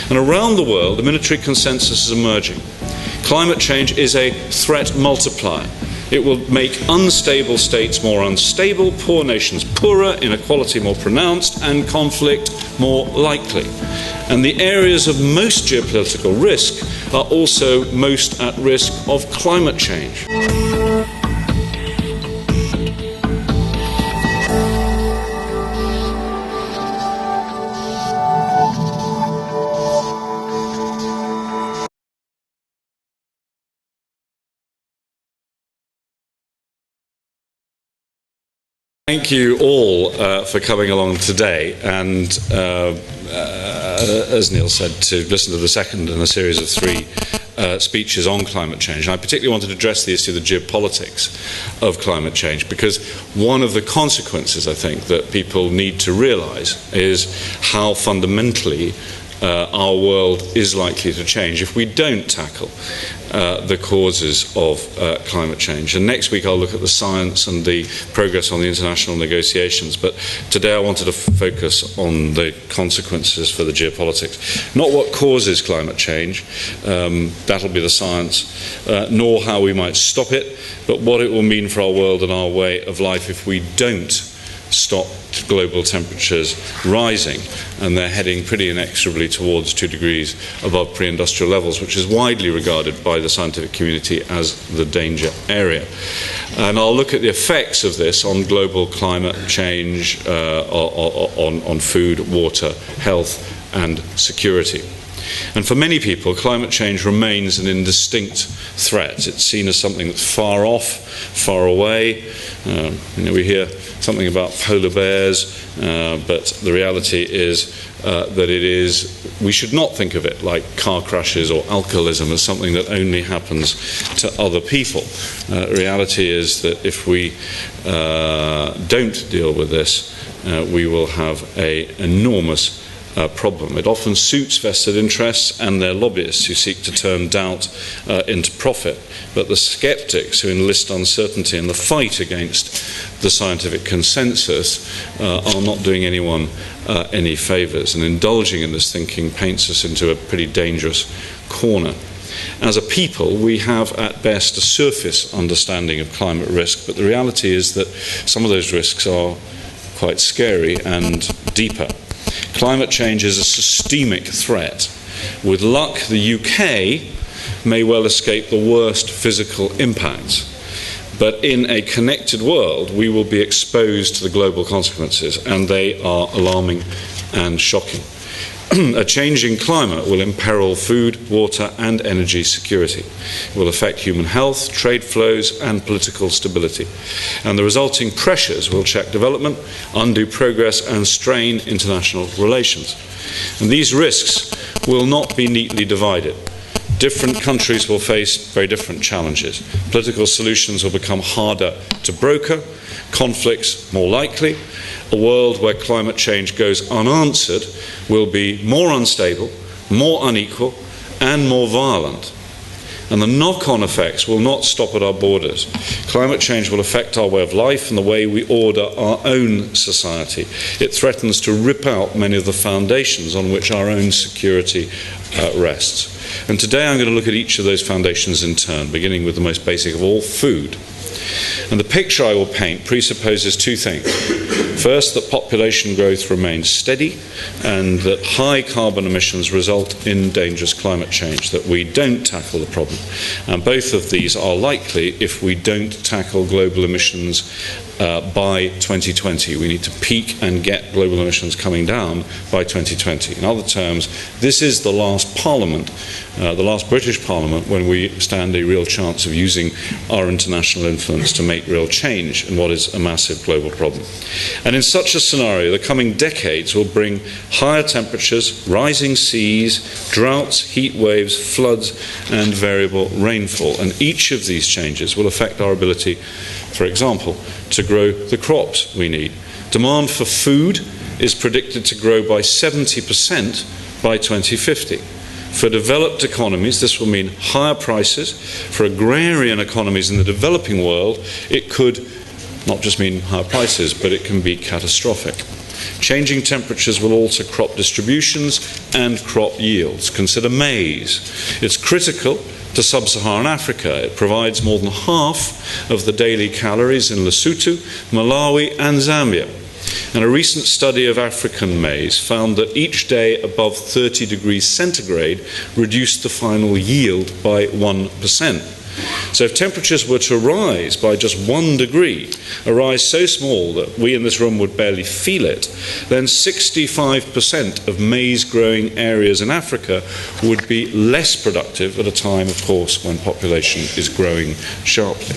And around the world, the military consensus is emerging. Climate change is a threat multiplier. It will make unstable states more unstable, poor nations poorer, inequality more pronounced, and conflict more likely. And the areas of most geopolitical risk are also most at risk of climate change. Thank you all for coming along today, and as Neil said, to listen to the second in a series of three speeches on climate change. And I particularly wanted to address the issue of the geopolitics of climate change, because one of the consequences, I think, that people need to realise is how fundamentally our world is likely to change if we don't tackle the causes of climate change. And next week I'll look at the science and the progress on the international negotiations, but today I wanted to focus on the consequences for the geopolitics. Not what causes climate change, that'll be the science, nor how we might stop it, but what it will mean for our world and our way of life if we don't stop global temperatures rising, and they're heading pretty inexorably towards 2 degrees above pre-industrial levels, which is widely regarded by the scientific community as the danger area. And I'll look at the effects of this on global climate change, on food, water, health and security. And for many people, climate change remains an indistinct threat. It's seen as something that's far off, far away. We hear something about polar bears, but the reality is we should not think of it like car crashes or alcoholism as something that only happens to other people. The reality is that if we don't deal with this, we will have an enormous problem. It often suits vested interests and their lobbyists who seek to turn doubt into profit. But the skeptics who enlist uncertainty in the fight against the scientific consensus are not doing anyone any favours. And indulging in this thinking paints us into a pretty dangerous corner. As a people, we have at best a surface understanding of climate risk, but the reality is that some of those risks are quite scary and deeper. Climate change is a systemic threat. With luck, the UK may well escape the worst physical impacts. But in a connected world, we will be exposed to the global consequences, and they are alarming and shocking. A changing climate will imperil food, water and energy security. It will affect human health, trade flows and political stability. And the resulting pressures will check development, undo progress and strain international relations. And these risks will not be neatly divided. Different countries will face very different challenges. Political solutions will become harder to broker, conflicts more likely. A world where climate change goes unanswered will be more unstable, more unequal, and more violent. And the knock-on effects will not stop at our borders. Climate change will affect our way of life and the way we order our own society. It threatens to rip out many of the foundations on which our own security rests. And today I'm going to look at each of those foundations in turn, beginning with the most basic of all, food. And the picture I will paint presupposes two things. First, that population growth remains steady and that high carbon emissions result in dangerous climate change, that we don't tackle the problem. And both of these are likely if we don't tackle global emissions by 2020. We need to peak and get global emissions coming down by 2020. In other terms, this is the last Parliament, the last British Parliament, when we stand a real chance of using our international influence to make real change in what is a massive global problem. And in such a scenario, the coming decades will bring higher temperatures, rising seas, droughts, heat waves, floods, and variable rainfall. And each of these changes will affect our ability, for example, to grow the crops we need. Demand for food is predicted to grow by 70% by 2050. For developed economies, this will mean higher prices. For agrarian economies in the developing world, it could not just mean higher prices, but it can be catastrophic. Changing temperatures will alter crop distributions and crop yields. Consider maize. It's critical to sub-Saharan Africa. It provides more than half of the daily calories in Lesotho, Malawi, and Zambia. And a recent study of African maize found that each day above 30 degrees centigrade reduced the final yield by 1%. So if temperatures were to rise by just 1 degree, a rise so small that we in this room would barely feel it, then 65% of maize-growing areas in Africa would be less productive at a time, of course, when population is growing sharply.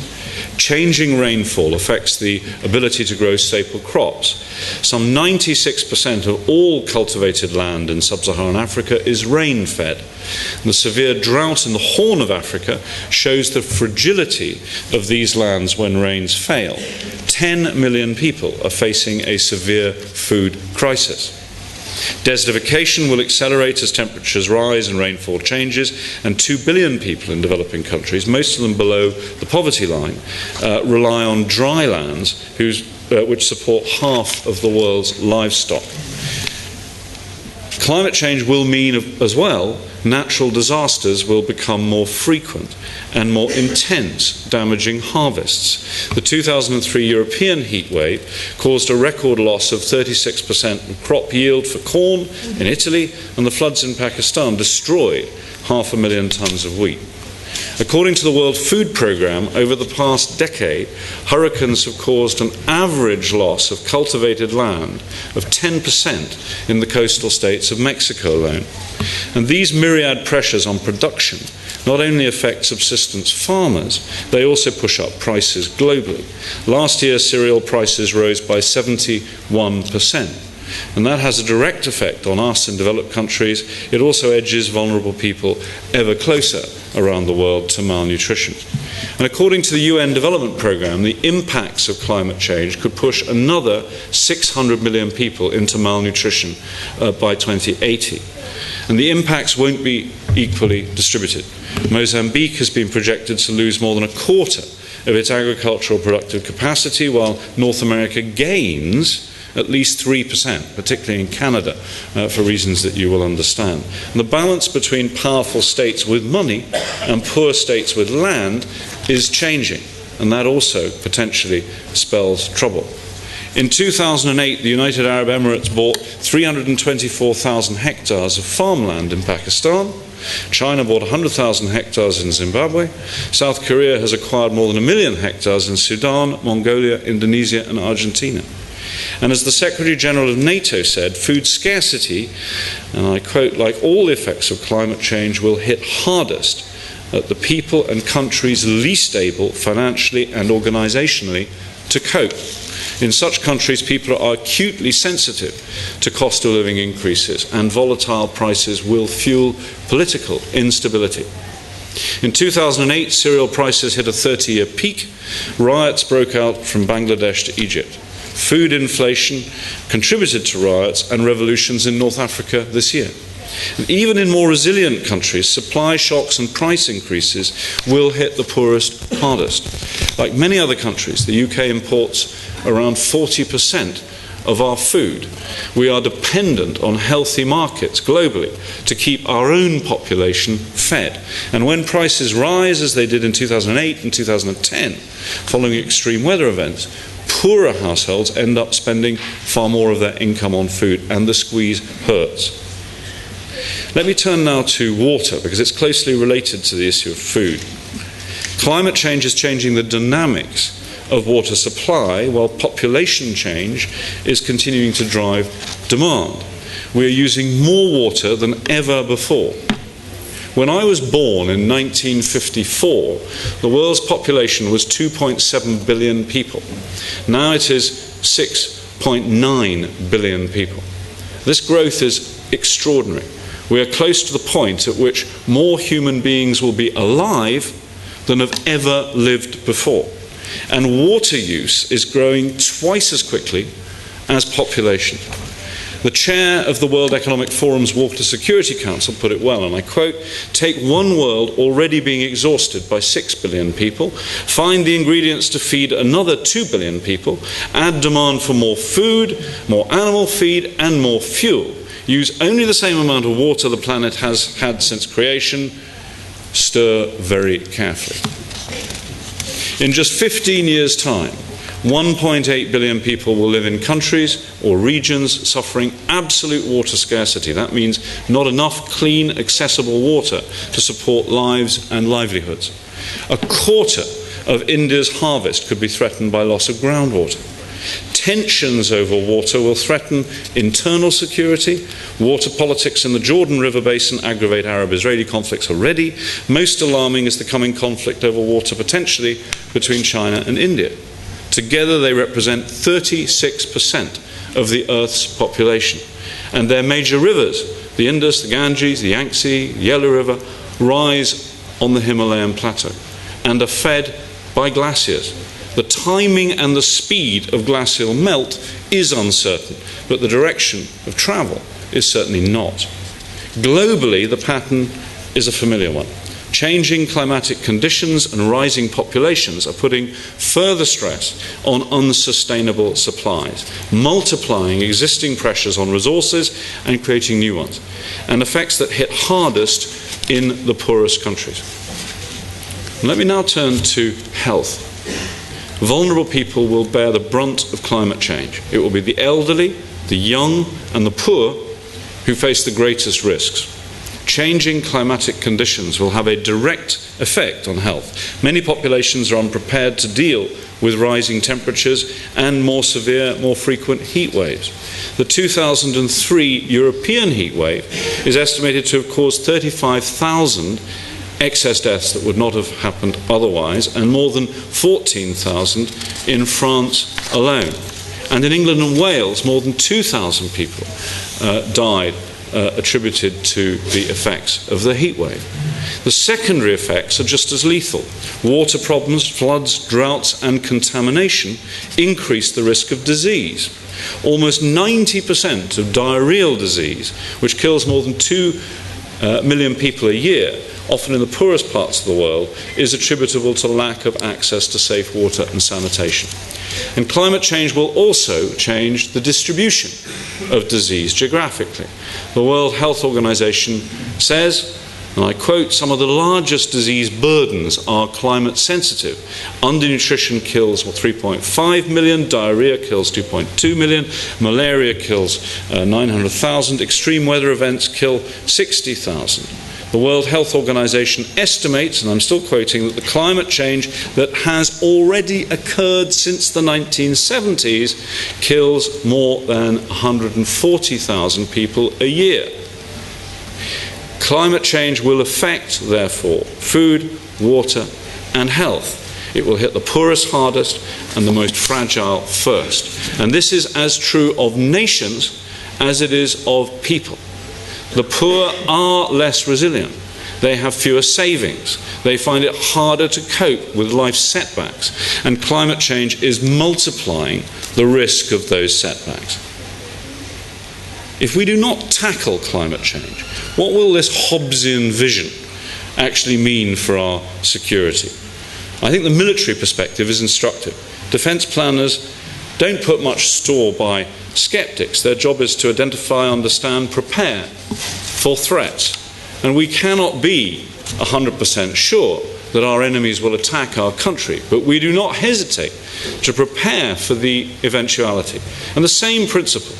Changing rainfall affects the ability to grow staple crops. Some 96% of all cultivated land in sub-Saharan Africa is rain-fed. The severe drought in the Horn of Africa shows the fragility of these lands when rains fail. 10 million people are facing a severe food crisis. Desertification will accelerate as temperatures rise and rainfall changes, and 2 billion people in developing countries, most of them below the poverty line, rely on dry lands which support half of the world's livestock. Climate change will mean as well natural disasters will become more frequent and more intense, damaging harvests. The 2003 European heat wave caused a record loss of 36% of crop yield for corn in Italy, and the floods in Pakistan destroyed 500,000 tons of wheat. According to the World Food Programme, over the past decade, hurricanes have caused an average loss of cultivated land of 10% in the coastal states of Mexico alone. And these myriad pressures on production not only affect subsistence farmers, they also push up prices globally. Last year, cereal prices rose by 71%. And that has a direct effect on us in developed countries. It also edges vulnerable people ever closer around the world to malnutrition. And according to the UN Development Programme, the impacts of climate change could push another 600 million people into malnutrition by 2080. And the impacts won't be equally distributed. Mozambique has been projected to lose more than a quarter of its agricultural productive capacity, while North America gains at least 3%, particularly in Canada, for reasons that you will understand. And the balance between powerful states with money and poor states with land is changing, and that also potentially spells trouble. In 2008, the United Arab Emirates bought 324,000 hectares of farmland in Pakistan. China bought 100,000 hectares in Zimbabwe. South Korea has acquired more than 1 million hectares in Sudan, Mongolia, Indonesia, and Argentina. And as the Secretary General of NATO said, food scarcity, and I quote, like all the effects of climate change, will hit hardest at the people and countries least able financially and organisationally to cope. In such countries, people are acutely sensitive to cost of living increases, and volatile prices will fuel political instability. In 2008, cereal prices hit a 30-year peak. Riots broke out from Bangladesh to Egypt. Food inflation contributed to riots and revolutions in North Africa this year. And even in more resilient countries, supply shocks and price increases will hit the poorest hardest. Like many other countries, the UK imports around 40% of our food. We are dependent on healthy markets globally to keep our own population fed. And when prices rise, as they did in 2008 and 2010, following extreme weather events, poorer households end up spending far more of their income on food, and the squeeze hurts. Let me turn now to water, because it's closely related to the issue of food. Climate change is changing the dynamics of water supply, while population change is continuing to drive demand. We are using more water than ever before. When I was born in 1954, the world's population was 2.7 billion people. Now it is 6.9 billion people. This growth is extraordinary. We are close to the point at which more human beings will be alive than have ever lived before. And water use is growing twice as quickly as population. The chair of the World Economic Forum's Water Security Council put it well, and I quote, "Take one world already being exhausted by 6 billion people, find the ingredients to feed another 2 billion people, add demand for more food, more animal feed, and more fuel. Use only the same amount of water the planet has had since creation. Stir very carefully." In just 15 years' time, 1.8 billion people will live in countries or regions suffering absolute water scarcity. That means not enough clean, accessible water to support lives and livelihoods. A quarter of India's harvest could be threatened by loss of groundwater. Tensions over water will threaten internal security. Water politics in the Jordan River Basin aggravate Arab-Israeli conflicts already. Most alarming is the coming conflict over water potentially between China and India. Together they represent 36% of the Earth's population. And their major rivers, the Indus, the Ganges, the Yangtze, the Yellow River, rise on the Himalayan plateau and are fed by glaciers. The timing and the speed of glacial melt is uncertain, but the direction of travel is certainly not. Globally, the pattern is a familiar one. Changing climatic conditions and rising populations are putting further stress on unsustainable supplies, multiplying existing pressures on resources and creating new ones, and effects that hit hardest in the poorest countries. Let me now turn to health. Vulnerable people will bear the brunt of climate change. It will be the elderly, the young, and the poor who face the greatest risks. Changing climatic conditions will have a direct effect on health. Many populations are unprepared to deal with rising temperatures and more severe, more frequent heat waves. The 2003 European heat wave is estimated to have caused 35,000 excess deaths that would not have happened otherwise, and more than 14,000 in France alone. And in England and Wales, more than 2,000 people died attributed to the effects of the heat wave. The secondary effects are just as lethal. Water problems, floods, droughts, and contamination increase the risk of disease. Almost 90% of diarrheal disease, which kills more than 2 million people a year, often in the poorest parts of the world, is attributable to lack of access to safe water and sanitation. And climate change will also change the distribution of disease geographically. The World Health Organization says, and I quote, "Some of the largest disease burdens are climate sensitive. Undernutrition kills 3.5 million, diarrhea kills 2.2 million, malaria kills 900,000, extreme weather events kill 60,000. The World Health Organization estimates, and I'm still quoting, that the climate change that has already occurred since the 1970s kills more than 140,000 people a year. Climate change will affect, therefore, food, water, and health. It will hit the poorest hardest and the most fragile first. And this is as true of nations as it is of people. The poor are less resilient. They have fewer savings. They find it harder to cope with life's setbacks. And climate change is multiplying the risk of those setbacks. If we do not tackle climate change, what will this Hobbesian vision actually mean for our security? I think the military perspective is instructive. Defence planners don't put much store by skeptics. Their job is to identify, understand, prepare for threats. And we cannot be 100% sure that our enemies will attack our country, but we do not hesitate to prepare for the eventuality. And the same principle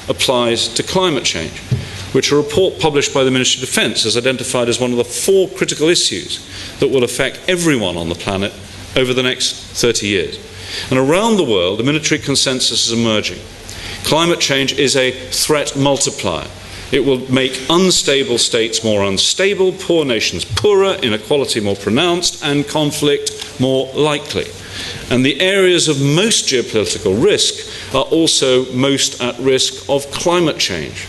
applies to climate change, which a report published by the Ministry of Defence has identified as one of the 4 critical issues that will affect everyone on the planet over the next 30 years. And around the world, the military consensus is emerging. Climate change is a threat multiplier. It will make unstable states more unstable, poor nations poorer, inequality more pronounced, and conflict more likely. And the areas of most geopolitical risk are also most at risk of climate change.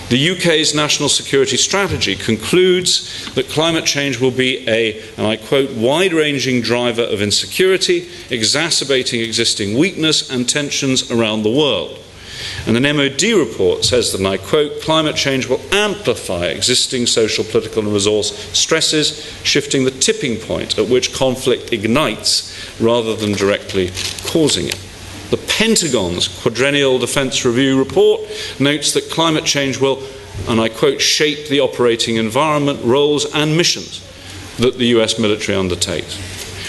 The UK's National Security Strategy concludes that climate change will be a, and I quote, wide-ranging driver of insecurity, exacerbating existing weakness and tensions around the world. And an MOD report says that, and I quote, "Climate change will amplify existing social, political and resource stresses, shifting the tipping point at which conflict ignites rather than directly causing it." The Pentagon's Quadrennial Defense Review report notes that climate change will, and I quote, "shape the operating environment, roles and missions that the US military undertakes."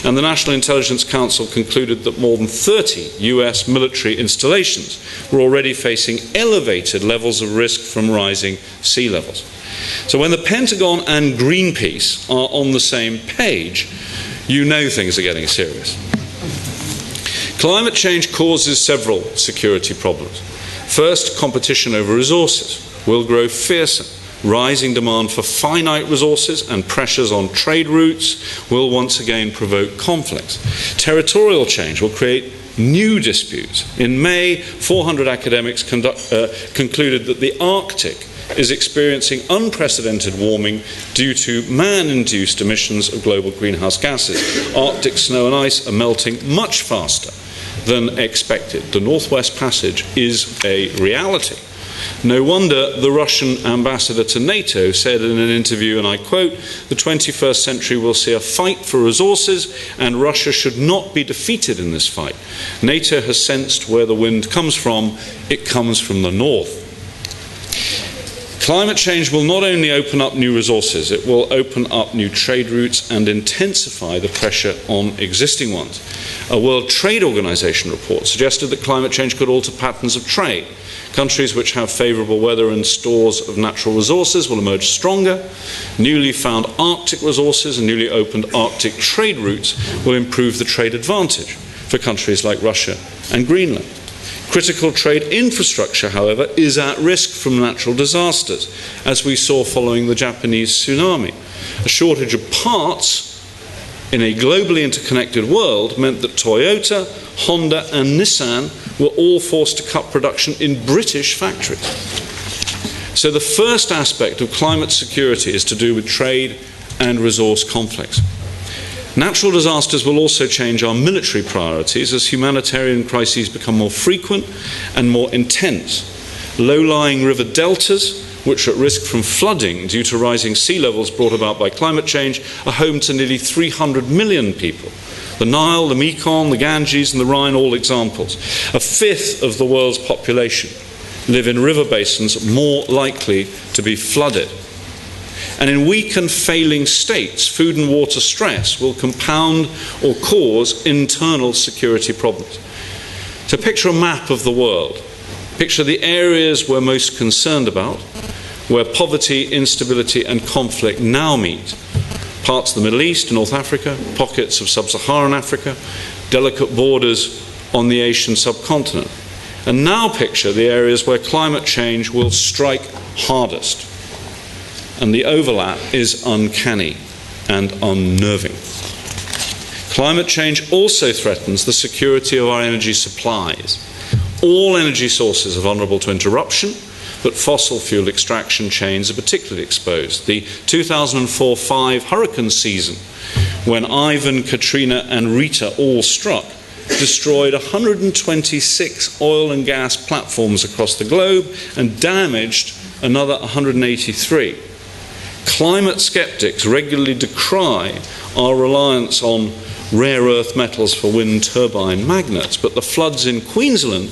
And the National Intelligence Council concluded that more than 30 US military installations were already facing elevated levels of risk from rising sea levels. So when the Pentagon and Greenpeace are on the same page, you know things are getting serious. Climate change causes several security problems. First, competition over resources will grow fiercer. Rising demand for finite resources and pressures on trade routes will once again provoke conflicts. Territorial change will create new disputes. In May, 400 academics concluded that the Arctic is experiencing unprecedented warming due to man-induced emissions of global greenhouse gases. Arctic snow and ice are melting much faster than expected. The Northwest Passage is a reality. No wonder the Russian ambassador to NATO said in an interview, and I quote, "The 21st century will see a fight for resources, and Russia should not be defeated in this fight. NATO has sensed where the wind comes from. It comes from the north." Climate change will not only open up new resources, it will open up new trade routes and intensify the pressure on existing ones. A World Trade Organization report suggested that climate change could alter patterns of trade. Countries which have favourable weather and stores of natural resources will emerge stronger. Newly found Arctic resources and newly opened Arctic trade routes will improve the trade advantage for countries like Russia and Greenland. Critical trade infrastructure, however, is at risk from natural disasters, as we saw following the Japanese tsunami. A shortage of parts in a globally interconnected world meant that Toyota, Honda and Nissan were all forced to cut production in British factories. So the first aspect of climate security is to do with trade and resource conflicts. Natural disasters will also change our military priorities as humanitarian crises become more frequent and more intense. Low-lying river deltas, which are at risk from flooding due to rising sea levels brought about by climate change, are home to nearly 300 million people. The Nile, the Mekong, the Ganges and the Rhine, all examples. A fifth of the world's population live in river basins more likely to be flooded. And in weak and failing states, food and water stress will compound or cause internal security problems. So picture a map of the world. Picture the areas we're most concerned about, where poverty, instability and conflict now meet. Parts of the Middle East, North Africa, pockets of sub-Saharan Africa, delicate borders on the Asian subcontinent. And now picture the areas where climate change will strike hardest. And the overlap is uncanny and unnerving. Climate change also threatens the security of our energy supplies. All energy sources are vulnerable to interruption, but fossil fuel extraction chains are particularly exposed. The 2004-05 hurricane season, when Ivan, Katrina and Rita all struck, destroyed 126 oil and gas platforms across the globe and damaged another 183. Climate skeptics regularly decry our reliance on rare earth metals for wind turbine magnets, but the floods in Queensland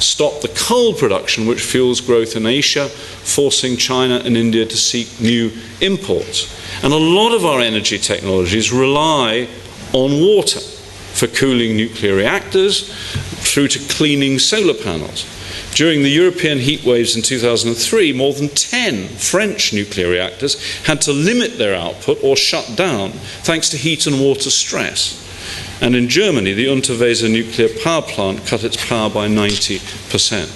stopped the coal production which fuels growth in Asia, forcing China and India to seek new imports. And a lot of our energy technologies rely on water for cooling nuclear reactors through to cleaning solar panels. During the European heat waves in 2003, more than 10 French nuclear reactors had to limit their output or shut down thanks to heat and water stress. And in Germany, the Unterweser nuclear power plant cut its power by 90%.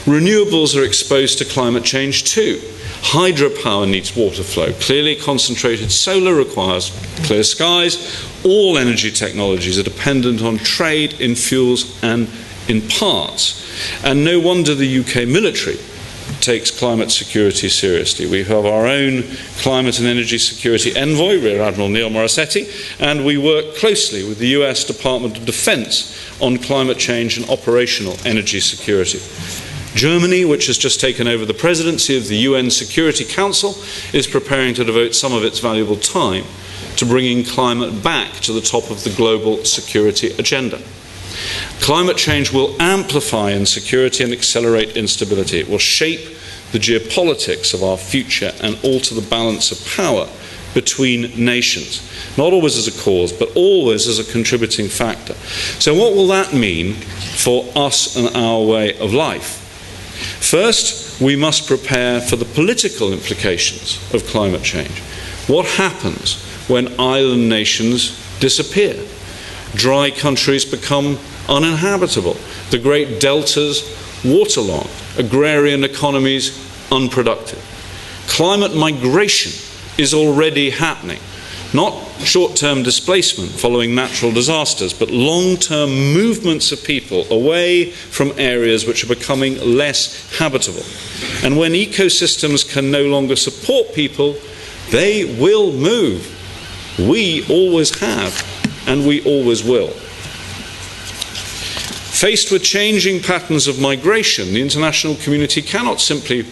Renewables are exposed to climate change too. Hydropower needs water flow. Clearly, concentrated solar requires clear skies. All energy technologies are dependent on trade in fuels and in parts. And no wonder the UK military takes climate security seriously. We have our own climate and energy security envoy, Rear Admiral Neil Morissetti, and we work closely with the US Department of Defense on climate change and operational energy security. Germany, which has just taken over the presidency of the UN Security Council, is preparing to devote some of its valuable time to bringing climate back to the top of the global security agenda. Climate change will amplify insecurity and accelerate instability. It will shape the geopolitics of our future and alter the balance of power between nations, not always as a cause, but always as a contributing factor. So what will that mean for us and our way of life? First, we must prepare for the political implications of climate change. What happens when island nations disappear? Dry countries become uninhabitable. The great deltas waterlogged. Agrarian economies unproductive. Climate migration is already happening. Not short-term displacement following natural disasters, but long-term movements of people away from areas which are becoming less habitable. And when ecosystems can no longer support people, they will move. We always have, and we always will. Faced with changing patterns of migration, the international community cannot simply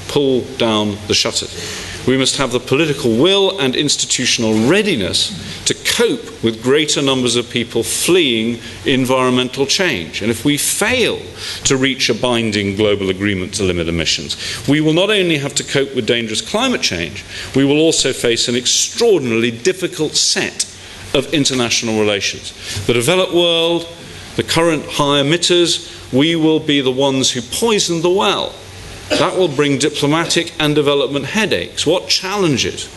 pull down the shutters. We must have the political will and institutional readiness to cope with greater numbers of people fleeing environmental change. And if we fail to reach a binding global agreement to limit emissions, we will not only have to cope with dangerous climate change, we will also face an extraordinarily difficult set of international relations. The developed world, the current high emitters, we will be the ones who poison the well. That will bring diplomatic and development headaches. What challenges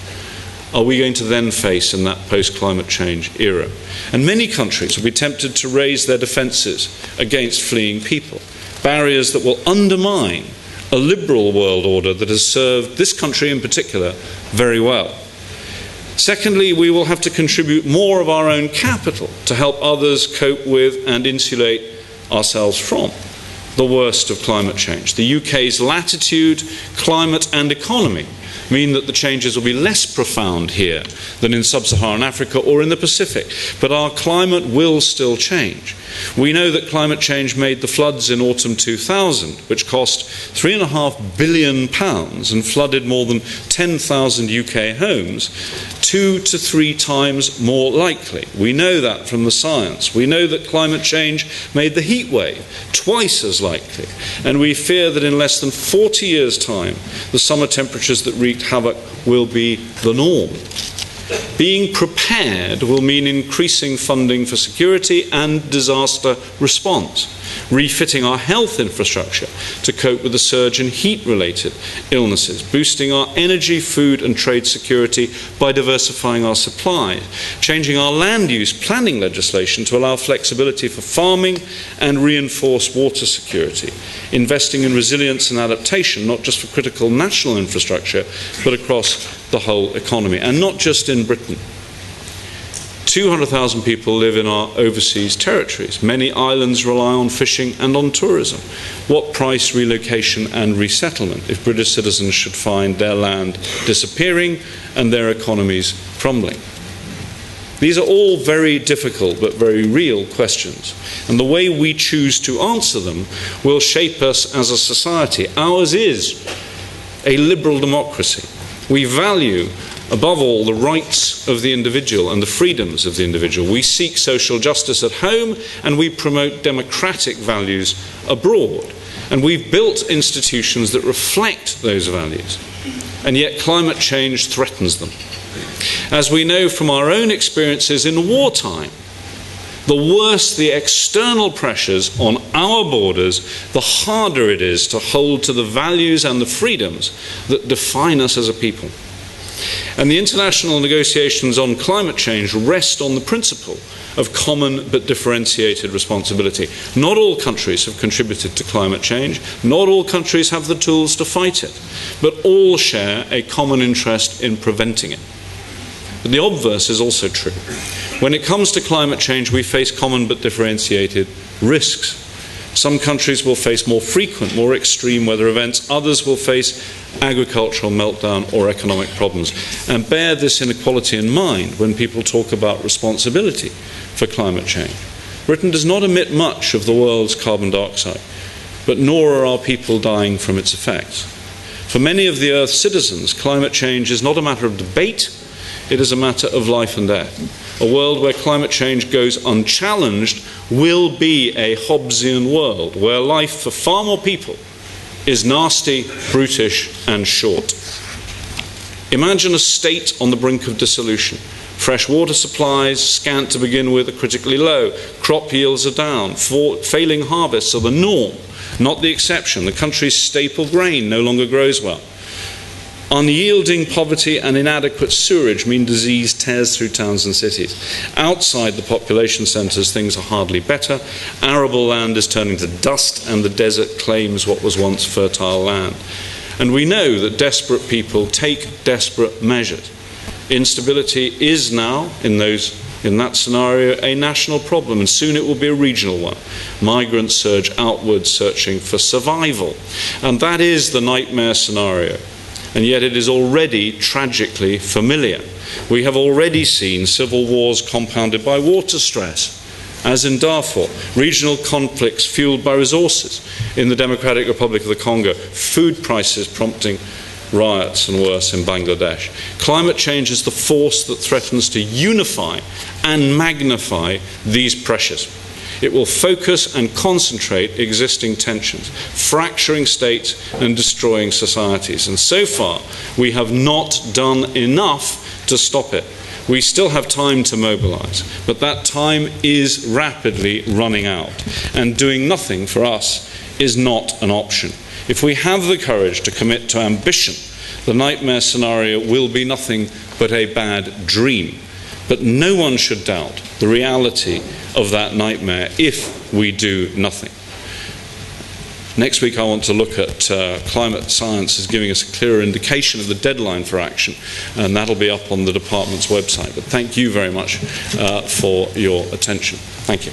are we going to then face in that post-climate change era? And many countries will be tempted to raise their defences against fleeing people, barriers that will undermine a liberal world order that has served this country in particular very well. Secondly, we will have to contribute more of our own capital to help others cope with and insulate ourselves from the worst of climate change. The UK's latitude, climate and economy mean that the changes will be less profound here than in sub-Saharan Africa or in the Pacific, but our climate will still change. We know that climate change made the floods in autumn 2000, which cost £3.5 billion and flooded more than 10,000 UK homes, 2 to 3 times more likely. We know that from the science. We know that climate change made the heat wave twice as likely, and we fear that in less than 40 years' time, the summer temperatures that wreaked havoc will be the norm. Being prepared will mean increasing funding for security and disaster response, refitting our health infrastructure to cope with the surge in heat-related illnesses, boosting our energy, food and trade security by diversifying our supply, changing our land use planning legislation to allow flexibility for farming and reinforce water security, investing in resilience and adaptation, not just for critical national infrastructure, but across the whole economy, and not just in Britain. 200,000 people live in our overseas territories. Many islands rely on fishing and on tourism. What price relocation and resettlement if British citizens should find their land disappearing and their economies crumbling? These are all very difficult but very real questions, and the way we choose to answer them will shape us as a society. Ours is a liberal democracy. We value, above all, the rights of the individual and the freedoms of the individual. We seek social justice at home, and we promote democratic values abroad. And we've built institutions that reflect those values. And yet climate change threatens them. As we know from our own experiences in wartime, the worse the external pressures on our borders, the harder it is to hold to the values and the freedoms that define us as a people. And the international negotiations on climate change rest on the principle of common but differentiated responsibility. Not all countries have contributed to climate change. Not all countries have the tools to fight it. But all share a common interest in preventing it. But the obverse is also true. When it comes to climate change, we face common but differentiated risks. Some countries will face more frequent, more extreme weather events. Others will face agricultural meltdown or economic problems. And bear this inequality in mind when people talk about responsibility for climate change. Britain does not emit much of the world's carbon dioxide. but nor are our people dying from its effects. For many of the Earth's citizens, climate change is not a matter of debate, it is a matter of life and death. A world where climate change goes unchallenged will be a Hobbesian world, where life for far more people is nasty, brutish, and short. Imagine a state on the brink of dissolution. Fresh water supplies, scant to begin with, are critically low. Crop yields are down. Failing harvests are the norm, not the exception. The country's staple grain no longer grows well. Unyielding poverty and inadequate sewerage mean disease tears through towns and cities. Outside the population centres, things are hardly better. Arable land is turning to dust, and the desert claims what was once fertile land. And we know that desperate people take desperate measures. Instability is now, in that scenario, a national problem, and soon it will be a regional one. Migrants surge outwards, searching for survival. And that is the nightmare scenario. And yet it is already tragically familiar. We have already seen civil wars compounded by water stress, as in Darfur, regional conflicts fueled by resources in the Democratic Republic of the Congo, food prices prompting riots and worse in Bangladesh. Climate change is the force that threatens to unify and magnify these pressures. It will focus and concentrate existing tensions, fracturing states and destroying societies. And so far, we have not done enough to stop it. We still have time to mobilize, but that time is rapidly running out. And doing nothing for us is not an option. If we have the courage to commit to ambition, the nightmare scenario will be nothing but a bad dream. But no one should doubt the reality of that nightmare if we do nothing. Next week I want to look at climate science as giving us a clearer indication of the deadline for action, and that'll be up on the department's website. But thank you very much for your attention. Thank you.